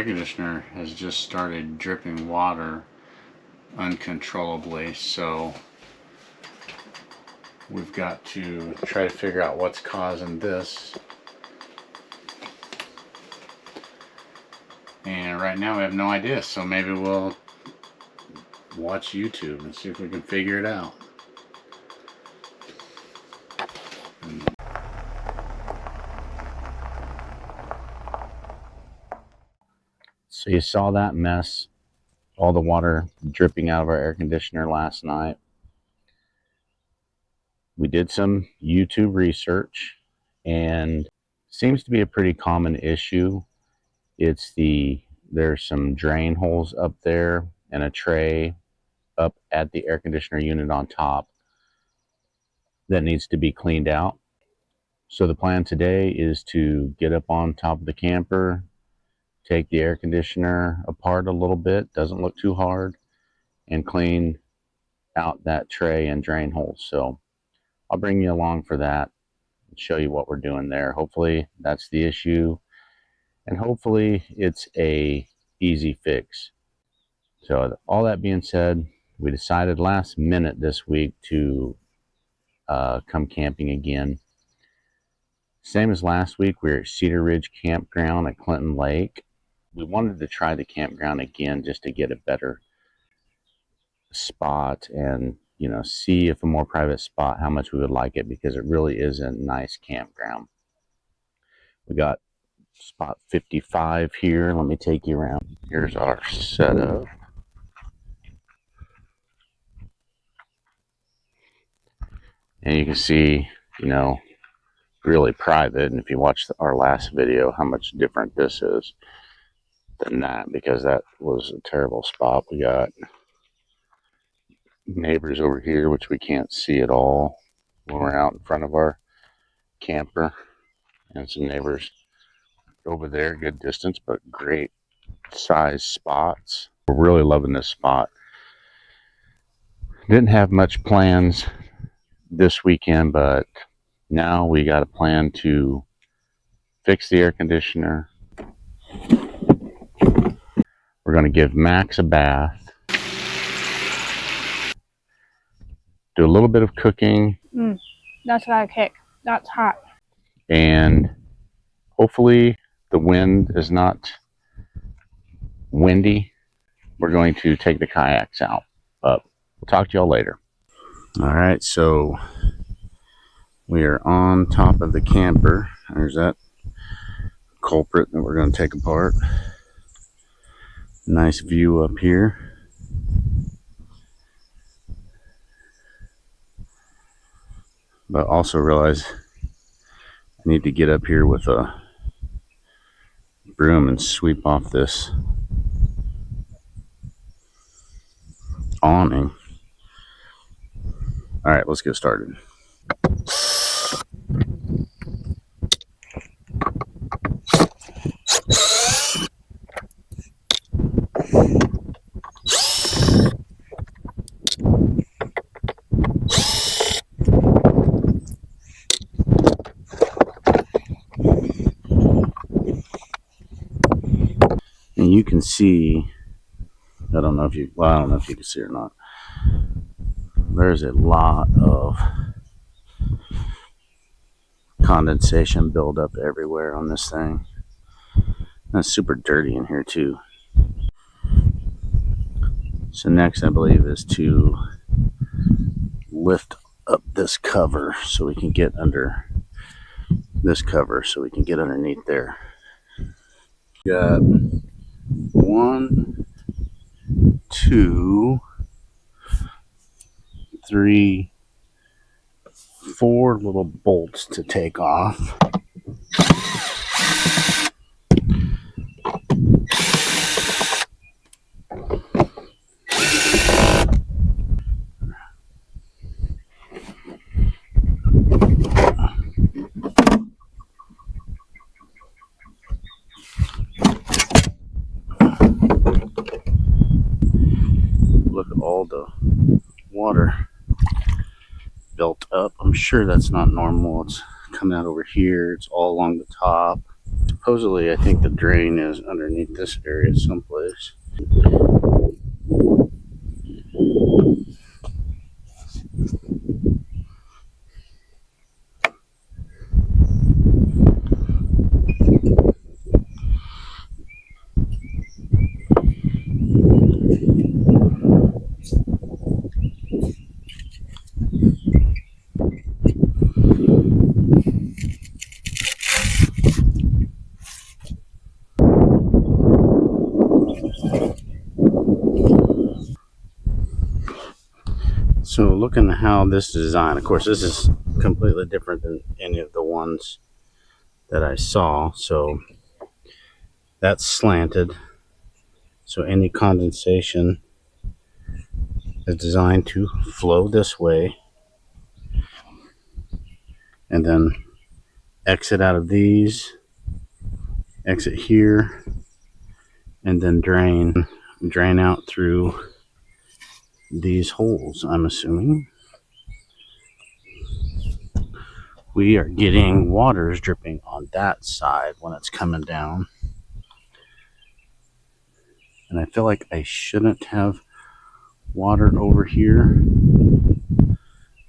Air conditioner has just started dripping water uncontrollably, so we've got to try to figure out what's causing this. And right now we have no idea, so maybe we'll watch YouTube and see if we can figure it out. So you saw that mess, all the water dripping out of our air conditioner last night. We did some YouTube research, and seems to be a pretty common issue. There's some drain holes up there and a tray up at the air conditioner unit on top that needs to be cleaned out. So the plan today is to get up on top of the camper, take the air conditioner apart a little bit, doesn't look too hard, and clean out that tray and drain holes. So I'll bring you along for that and show you what we're doing there. Hopefully that's the issue, and hopefully it's a easy fix. So all that being said, we decided last minute this week to come camping again. Same as last week, we were at Cedar Ridge Campground at Clinton Lake. We wanted to try the campground again just to get a better spot and, you know, see if a more private spot, how much we would like it, because it really is a nice campground. We got spot 55 here. Let me take you around. Here's our setup. And you can see, you know, really private. And if you watch our last video, how much different this is than that, because that was a terrible spot. We got neighbors over here, which we can't see at all when we're out in front of our camper, and some neighbors over there, good distance, but great size spots. We're really loving this spot. Didn't have much plans this weekend, but now we got a plan to fix the air conditioner. We're going to give Max a bath, do a little bit of cooking. That's what I kick. That's hot. And hopefully the wind is not windy. We're going to take the kayaks out, but we'll talk to y'all later. All right, so we are on top of the camper. There's that culprit that we're going to take apart. Nice view up here. But also realize I need to get up here with a broom and sweep off this awning. All right, let's get started. And you can see, I don't know if you can see or not. There's a lot of condensation buildup everywhere on this thing. That's super dirty in here too. So next, I believe, is to lift up this cover so we can get under this cover, so we can get underneath there. Got 1, 2, 3, 4 little bolts to take off. Look at all the water built up. I'm sure that's not normal. It's coming out over here. It's all along the top. supposedly I think the drain is underneath this area someplace. So looking at how this is designed, of course this is completely different than any of the ones that I saw. So that's slanted, so any condensation is designed to flow this way and then exit out of these, exit here, and then drain out through these holes. I'm assuming we are getting waters dripping on that side when it's coming down, and I feel like I shouldn't have water over here.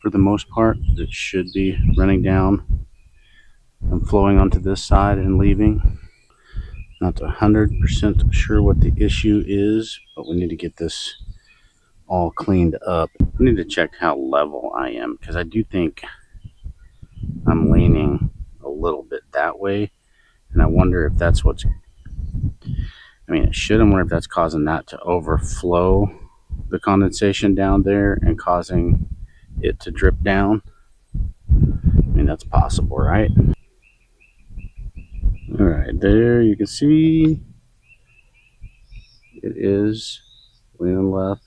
For the most part, it should be running down and flowing onto this side and leaving. Not 100% sure what the issue is, but we need to get this all cleaned up. I need to check how level I am, because I do think I'm leaning a little bit that way, and I wonder if that's what's, I mean, it should. I wonder if that's causing that to overflow the condensation down there and causing it to drip down. I mean, that's possible, right? All right, there you can see it is leaning left.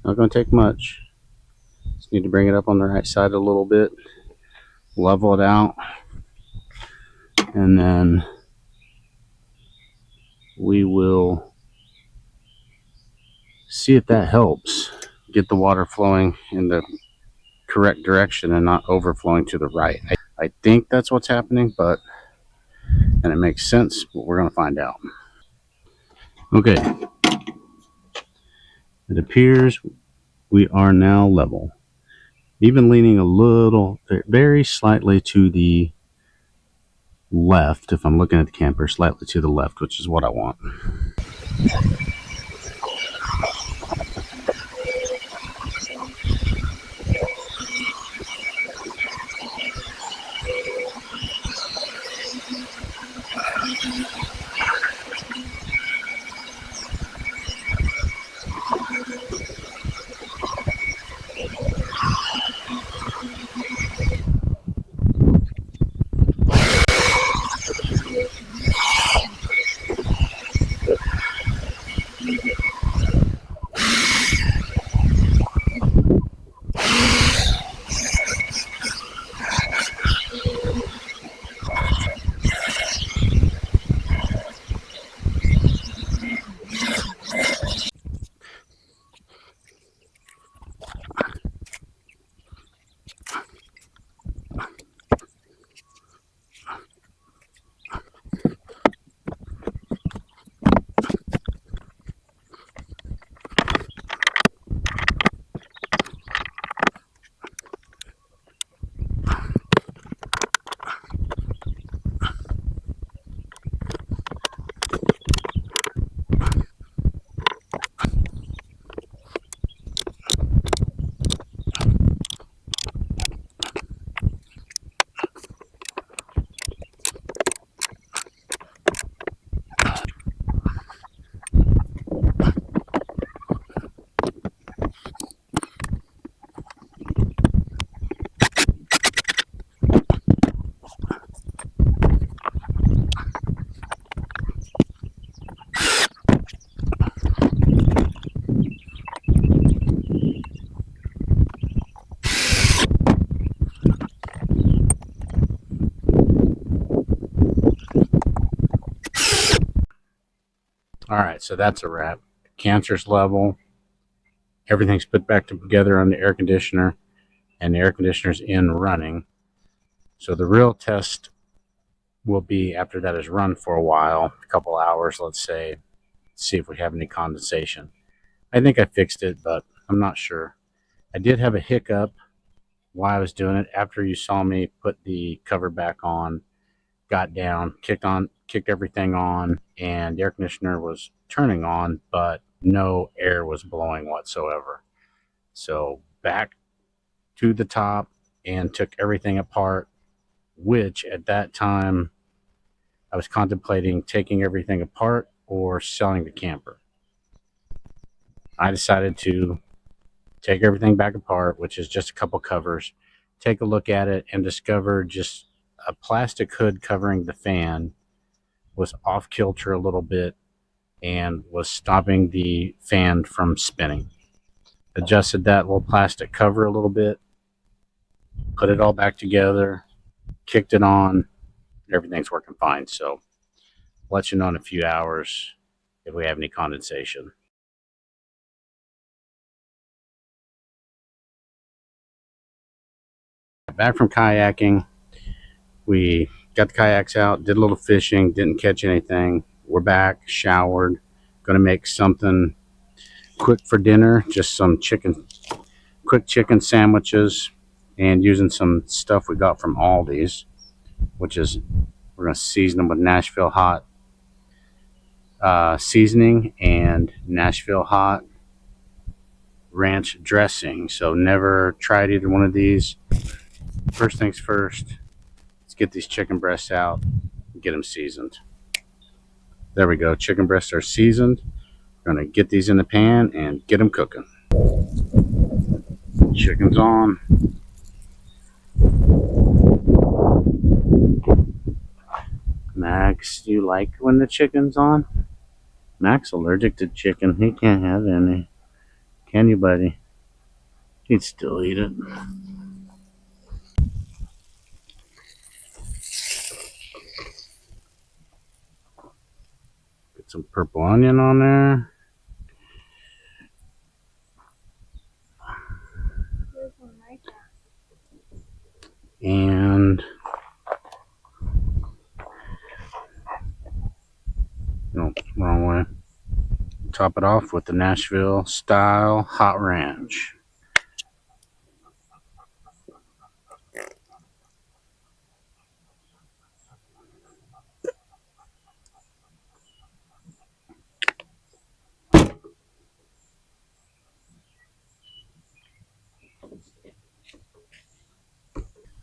Not going to take much. Just need to bring it up on the right side a little bit, level it out, and then we will see if that helps get the water flowing in the correct direction and not overflowing to the right. I think that's what's happening, and it makes sense, but we're going to find out. Okay, it appears we are now level, even leaning a little, very slightly to the left. If I'm looking at the camper, slightly to the left, which is what I want. All right, so that's a wrap. Cancer's level. Everything's put back together on the air conditioner, and the air conditioner's in running. So the real test will be after that is run for a while, a couple hours, let's say, see if we have any condensation. I think I fixed it, but I'm not sure. I did have a hiccup while I was doing it. After you saw me put the cover back on, got down, kicked everything on, and the air conditioner was turning on, but no air was blowing whatsoever. So back to the top and took everything apart, which at that time I was contemplating taking everything apart or selling the camper. I decided to take everything back apart, which is just a couple covers, take a look at it, and discover just a plastic hood covering the fan was off kilter a little bit and was stopping the fan from spinning. Adjusted that little plastic cover a little bit, put it all back together, kicked it on, everything's working fine. So I'll let you know in a few hours if we have any condensation. Back from kayaking, we got the kayaks out, did a little fishing, didn't catch anything. We're back, showered, gonna make something quick for dinner, just some quick chicken sandwiches, and using some stuff we got from Aldi's, which is we're gonna season them with Nashville hot seasoning and Nashville hot ranch dressing. So never tried either one of these. First things first, let's get these chicken breasts out and get them seasoned. There we go. Chicken breasts are seasoned. Gonna get these in the pan and get them cooking. Chicken's on. Max, do you like when the chicken's on? Max allergic to chicken. He can't have any. Can you, buddy? He'd still eat it. Get some purple onion on there. And no, wrong way. Top it off with the Nashville style hot ranch.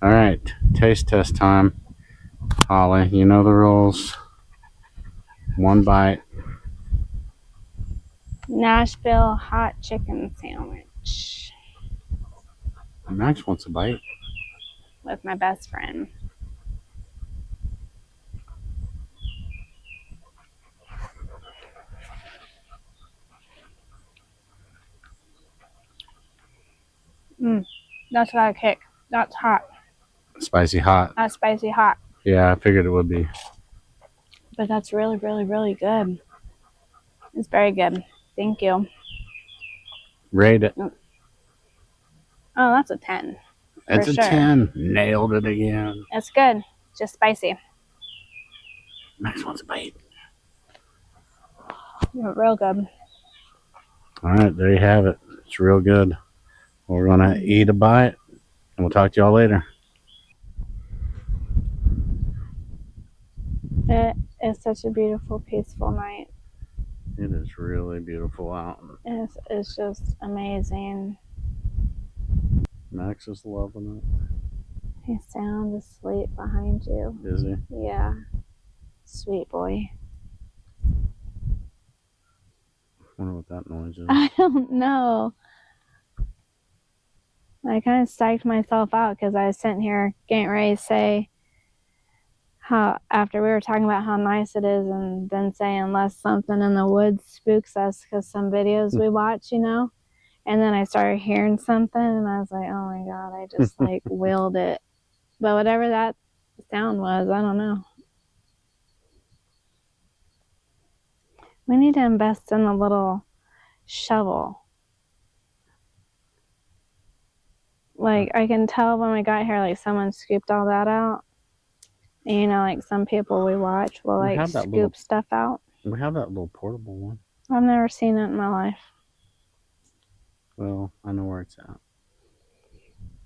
All right, taste test time. Holly, you know the rules. One bite. Nashville hot chicken sandwich Max wants a bite. with my best friend. That's got a kick. That's hot. Spicy hot. That's spicy hot. Yeah, I figured it would be. But that's really, really, really good. It's very good. Thank you. Rate it. Oh, that's a 10. It's a sure. 10. Nailed it again. It's good. Just spicy. Max wants a bite. Real good. All right, there you have it. It's real good. We're going to eat a bite, and we'll talk to y'all later. It is such a beautiful, peaceful night. It is really beautiful out. It's just amazing. Max is loving He's sound asleep behind you. it. Is he? Yeah. Sweet boy. I wonder what that noise is. I don't know. I kind of psyched myself out because I was sitting here getting ready to say how, after we were talking about how nice it is, and then saying unless something in the woods spooks us because some videos we watch, you know, and then I started hearing something and I was like, oh my God, I just like willed it. But whatever that sound was, I don't know. We need to invest in a little shovel. Like, I can tell when we got here, like, someone scooped all that out. And, you know, like, some people we watch will, like, scoop stuff out. We have that little portable one. I've never seen it in my life. Well, I know where it's at.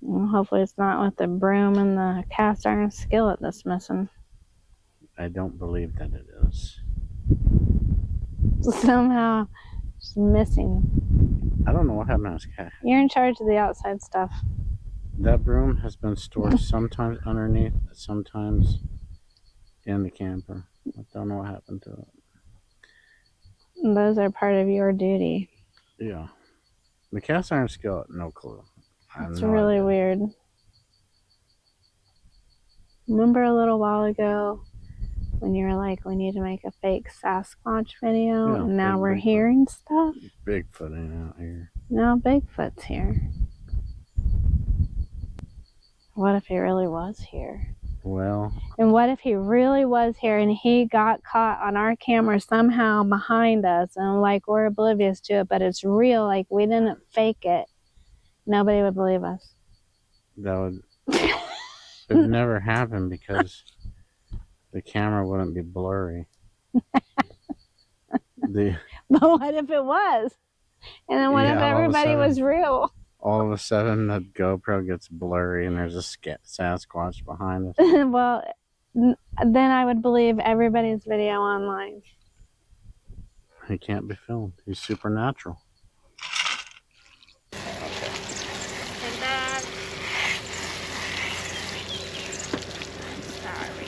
Well, hopefully it's not with the broom and the cast iron skillet that's missing. I don't believe that it is. Somehow it's missing. I don't know what happened to this. You're in charge of the outside stuff. That broom has been stored sometimes underneath, sometimes in the camper. I don't know what happened to it. Those are part of your duty. Yeah. The cast iron skillet, no clue. It's really weird. Remember a little while ago when you were like, we need to make a fake Sasquatch video? Yeah, and now we're hearing stuff? Bigfoot ain't out here. No, Bigfoot's here. What if he really was here? Well. And what if he really was here and he got caught on our camera somehow behind us and like we're oblivious to it, but it's real, like we didn't fake it? Nobody would believe us. That would it would never happen because the camera wouldn't be blurry. But what if it was? And then what if everybody was real? All of a sudden the GoPro gets blurry and there's a Sasquatch behind us. Well, then I would believe everybody's video online. He can't be filmed. He's supernatural. Take that. Sorry.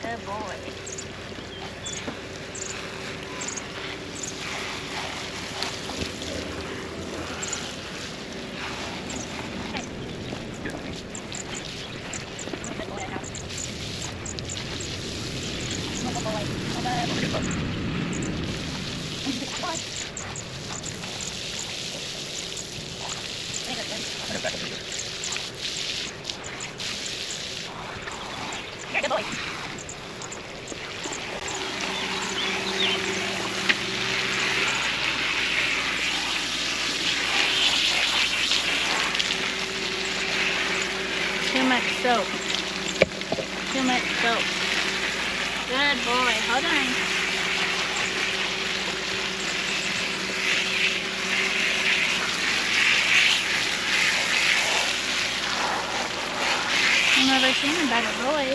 Good boy. Good boy. Too much soap. Too much soap. Good boy. Hold on. I've never seen a better boy.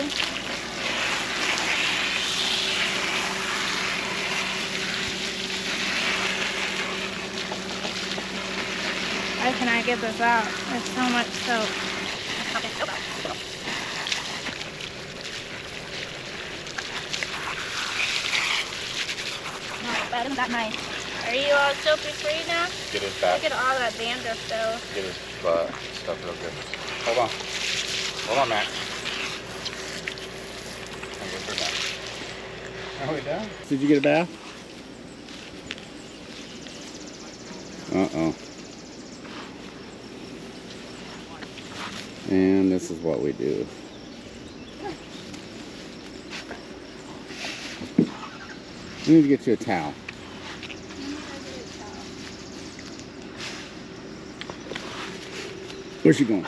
How can I get this out? There's so much soap. Not bad, isn't that nice? Are you all soapy free now? Get his back. Look at all that dandruff though. Get his butt stuff real good. Hold on. Hold on, Matt. I'll go for a bath. Are we done? Did you get a bath? Uh-oh. And this is what we do. We need to get you a towel. Where's she going?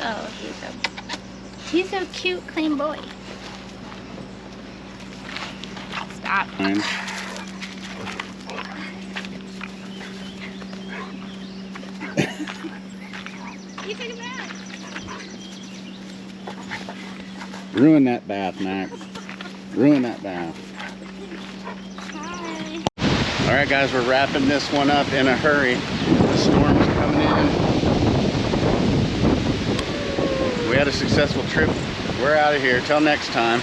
Oh, he's a cute, clean boy. Stop. Fine. You took a bath. Ruin that bath, Max. Ruin that bath. Hi. All right, guys, we're wrapping this one up in a hurry. The storm's coming in. We had a successful trip. We're out of here. Till next time.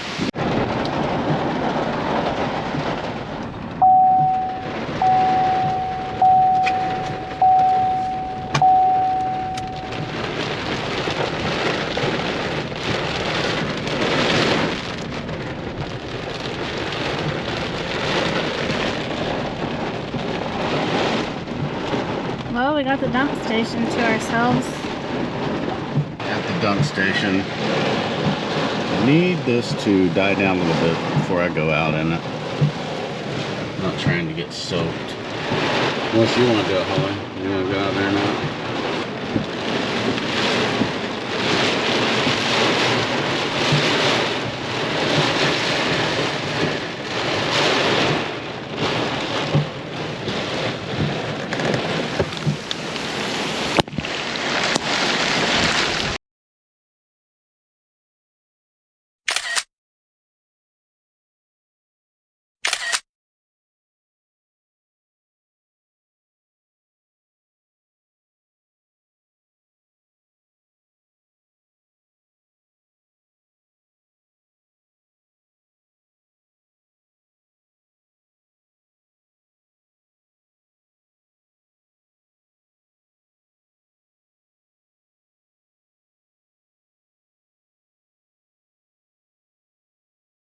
Well, we got the dump station to ourselves. At the dump station, need this to die down a little bit before I go out in it. I'm not trying to get soaked. Unless you want to do it, Holly. You want to go out there now?